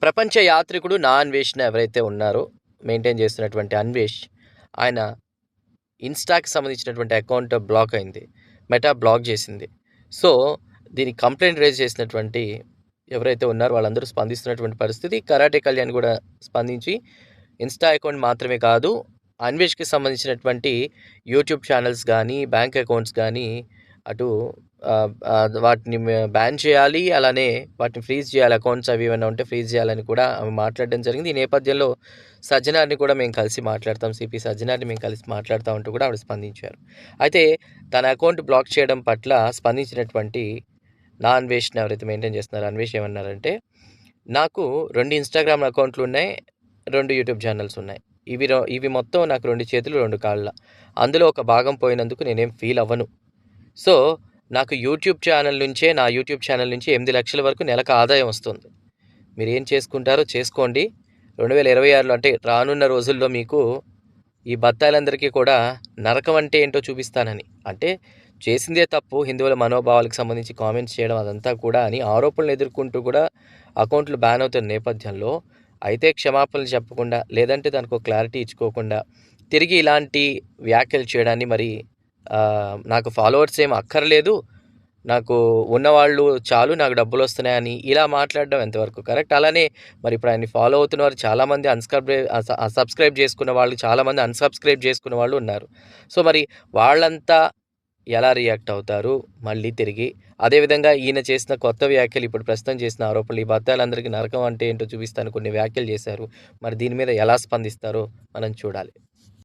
ప్రపంచ యాత్రికుడు నా అన్వేషణ ఎవరైతే ఉన్నారో మెయింటైన్ చేస్తున్నటువంటి అన్వేష్, ఆయన ఇన్స్టాకి సంబంధించినటువంటి అకౌంట్ బ్లాక్ అయింది, మెటా బ్లాక్ చేసింది. సో దీనికి కంప్లైంట్ రేజ్ చేసినటువంటి ఎవరైతే ఉన్నారో వాళ్ళందరూ స్పందిస్తున్నటువంటి పరిస్థితి. కరాటే కళ్యాణ్ కూడా స్పందించి ఇన్స్టా అకౌంట్ మాత్రమే కాదు, అన్వేష్కి సంబంధించినటువంటి యూట్యూబ్ ఛానల్స్ కానీ బ్యాంక్ అకౌంట్స్ కానీ అటు వాటిని బ్యాన్ చేయాలి, అలానే వాటిని ఫ్రీజ్ చేయాలి, అకౌంట్స్ అవి ఏమైనా ఉంటే ఫ్రీజ్ చేయాలని కూడా ఆమె మాట్లాడడం జరిగింది. ఈ నేపథ్యంలో సజ్జనార్ని కూడా మేము కలిసి మాట్లాడతాం, సిపి సజ్జనార్ని మేము కలిసి మాట్లాడుతూ ఉంటూ కూడా ఆవిడ స్పందించారు. అయితే తన అకౌంట్ బ్లాక్ చేయడం పట్ల స్పందించినటువంటి నా అన్వేషణ ఎవరైతే మెయింటైన్ చేస్తున్నారో అన్వేష్ ఏమన్నారంటే, నాకు 2 ఇన్స్టాగ్రామ్ అకౌంట్లు ఉన్నాయి, 2 యూట్యూబ్ ఛానల్స్ ఉన్నాయి. ఇవి మొత్తం నాకు 2 చేతులు 2 కాళ్ళ. అందులో ఒక భాగం పోయినందుకు నేనేం ఫీల్ అవ్వను. సో నాకు నా యూట్యూబ్ ఛానల్ నుంచి 8 లక్షల వరకు నెలకు ఆదాయం వస్తుంది. మీరు ఏం చేసుకుంటారో చేసుకోండి. 2026లో అంటే రానున్న రోజుల్లో మీకు ఈ బత్తాయిలందరికీ కూడా నరకం అంటే ఏంటో చూపిస్తానని, అంటే చేసిందే తప్పు, హిందువుల మనోభావాలకు సంబంధించి కామెంట్స్ చేయడం అదంతా కూడా అని ఆరోపణలు ఎదుర్కొంటూ కూడా అకౌంట్లు బ్యాన్ అవుతున్న నేపథ్యంలో అయితే క్షమాపణలు చెప్పకుండా, లేదంటే దానికి ఒక క్లారిటీ ఇచ్చుకోకుండా తిరిగి ఇలాంటి వ్యాఖ్యలు చేయడాన్ని, మరి నాకు ఫాలోవర్స్ ఏం అక్కర్లేదు, నాకు ఉన్నవాళ్ళు చాలు, నాకు డబ్బులు వస్తున్నాయని ఇలా మాట్లాడడం ఎంతవరకు కరెక్ట్? అలానే మరి ఇప్పుడు ఆయన్ని ఫాలో అవుతున్న వారు చాలామంది సబ్స్క్రైబ్ చేసుకున్న వాళ్ళు, చాలామంది అన్సబ్స్క్రైబ్ చేసుకున్న వాళ్ళు ఉన్నారు. సో మరి వాళ్ళంతా ఎలా రియాక్ట్ అవుతారు మళ్ళీ తిరిగి? అదేవిధంగా ఈయన చేసిన కొత్త వ్యాఖ్యలు, ఇప్పుడు ప్రస్తుతం చేసిన ఆరోపణలు, ఈ బత్తాయిలందరికీ నరకం అంటే ఏంటో చూపిస్తాను కొన్ని వ్యాఖ్యలు చేశారు. మరి దీని మీద ఎలా స్పందిస్తారో మనం చూడాలి.